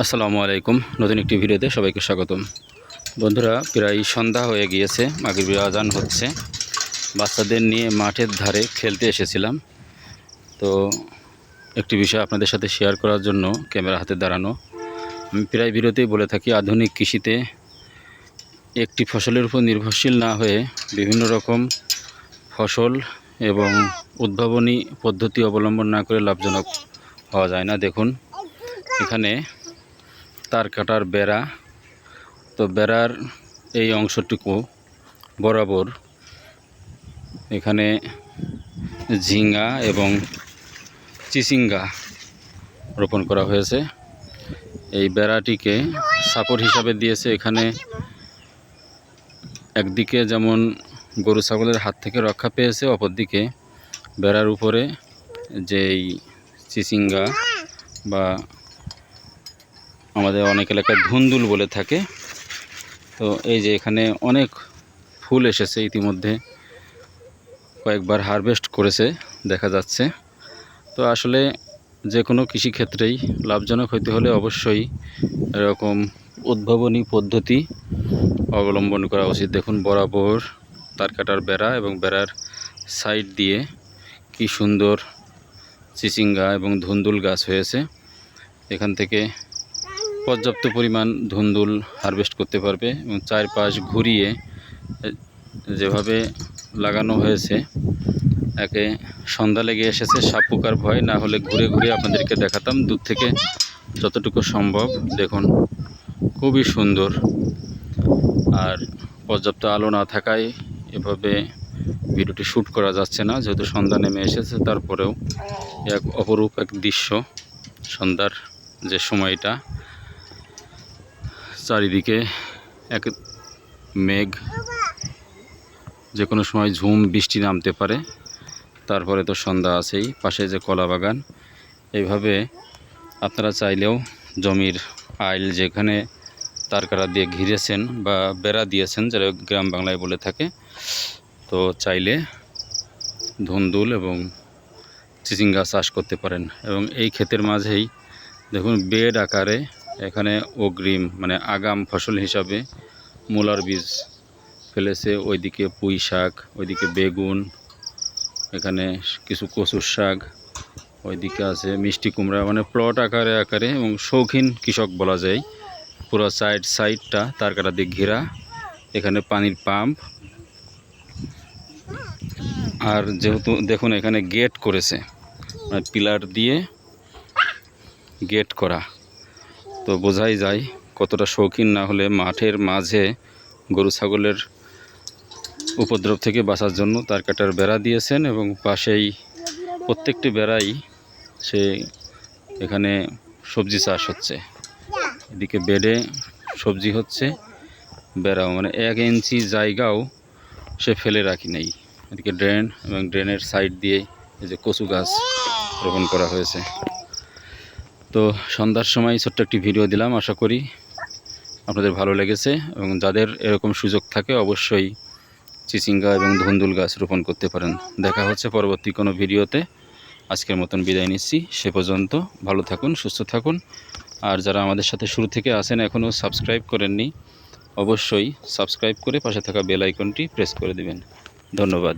আসসালামু আলাইকুম। নতুন একটি ভিডিওতে সবাইকে স্বাগতম। বন্ধুরা, প্রায় সন্ধ্যা হয়ে গিয়েছে, মাগরিবের আজান হচ্ছে। বাচ্চাদের নিয়ে মাঠের ধারে খেলতে এসেছিলাম। তো একটি বিষয় আপনাদের সাথে শেয়ার করার জন্য ক্যামেরা হাতে দাঁড়ানো। আমি প্রায় ভিডিওতেই বলে থাকি, আধুনিক কৃষিতে একটি ফসলের উপর নির্ভরশীল না হয়ে বিভিন্ন রকম ফসল এবং উদ্ভাবনী পদ্ধতি অবলম্বন না করে লাভজনক হওয়া যায় না। দেখুন, এখানে তার কাটার বেড়া, তো বেড়ার এই অংশটুকু বরাবর এখানে ঝিঙ্গা এবং চিচিঙ্গা রোপণ করা হয়েছে। এই বেড়াটিকে সাপোর্ট হিসাবে দিয়েছে। এখানে একদিকে যেমন গরু ছাগলের হাত থেকে রক্ষা পেয়েছে, অপরদিকে বেড়ার উপরে যেই চিচিঙ্গা বা আমাদের অনেক এলাকায় ধুন্দুল বলে থাকে, তো এই যে এখানে অনেক ফুল এসেছে, ইতিমধ্যে কয়েকবার হারভেস্ট করেছে দেখা যাচ্ছে। তো আসলে যে কোনো কৃষিক্ষেত্রেই লাভজনক হতে হলে অবশ্যই এরকম উদ্ভাবনী পদ্ধতি অবলম্বন করা উচিত। দেখুন, বরাবর তার কাটার বেড়া এবং বেড়ার সাইড দিয়ে কি সুন্দর চিচিঙ্গা এবং ধুন্দুল গাছ হয়েছে। এখান থেকে পর্যাপ্ত পরিমাণ ধুন্দুল হারভেস্ট করতে পারবে এবং চারপাশ ঘুরিয়ে যেভাবে লাগানো হয়েছে, একে সন্ধ্যা লেগে এসেছে, সাপ পোকার ভয় না হলে ঘুরে ঘুরে আপনাদেরকে দেখাতাম দূর থেকে যতটুকু সম্ভব। দেখুন, খুবই সুন্দর। আর পর্যাপ্ত আলো না থাকায় এভাবে ভিডিওটি শ্যুট করা যাচ্ছে না, যেহেতু সন্ধ্যা নেমে এসেছে। তারপরেও এক অপরূপ এক দৃশ্য, সন্ধ্যার যে সময়টা, চারিদিকে এক মেঘ, যে কোনো সময় ঝুম বৃষ্টি নামতে পারে। তারপরে তো সন্ধ্যা আছেই, পাশে যে কলা বাগান। এইভাবে আপনারা চাইলেও জমির আইল যেখানে তারকারা দিয়ে ঘিরেছেন বা বেড়া দিয়েছেন, যারা গ্রাম বাংলায় বলে থাকে, তো চাইলে ধুন্দুল এবং চিচিঙ্গা চাষ করতে পারেন। এবং এই ক্ষেতের মাঝেই দেখুন, বেড আকারে এখানে অগ্রিম মানে আগাম ফসল হিসাবে মূলার বীজ ফেলেছে। ওইদিকে পুঁই শাক, ওইদিকে বেগুন, এখানে কিছু কচুর শাক, ওইদিকে আছে মিষ্টি কুমড়া, মানে প্লট আকারে আকারে এবং শৌখিন কৃষক বলা যায়। পুরো সাইডটা তার কাটা দিয়ে ঘেরা। এখানে পানির পাম্প, আর যেহেতু দেখুন এখানে গেট করেছে, মানে পিলার দিয়ে গেট করা, তো বোঝাই যায় কতটা শৌখিন না হলে মাঠের মাঝে গরু ছাগলের উপদ্রব থেকে বাঁচার জন্য তার কাটার বেড়া দিয়েছেন। এবং পাশেই প্রত্যেকটি বেড়াই সে এখানে সবজি চাষ হচ্ছে। এদিকে বেডে সবজি হচ্ছে, বেড়াও মানে 1 ইঞ্চি জায়গাও সে ফেলে রাখি নেই। এদিকে ড্রেন এবং ড্রেনের সাইড দিয়ে এই যে কচু গাছ রোপণ করা হয়েছে। তো সন্ধ্যার সময় ছোট্ট একটি ভিডিও দিলাম, আশা করি আপনাদের ভালো লেগেছে। এবং যাদের এরকম সুযোগ থাকে অবশ্যই চিচিঙ্গা এবং ধুন্দুল গাছ রোপণ করতে পারেন। দেখা হচ্ছে পরবর্তী কোনো ভিডিওতে। আজকের মতন বিদায় নিচ্ছি। সে পর্যন্ত ভালো থাকুন, সুস্থ থাকুন। আর যারা আমাদের সাথে শুরু থেকে আছেন, এখনও সাবস্ক্রাইব করেননি, অবশ্যই সাবস্ক্রাইব করে পাশে থাকা বেল আইকনটি প্রেস করে দেবেন। ধন্যবাদ।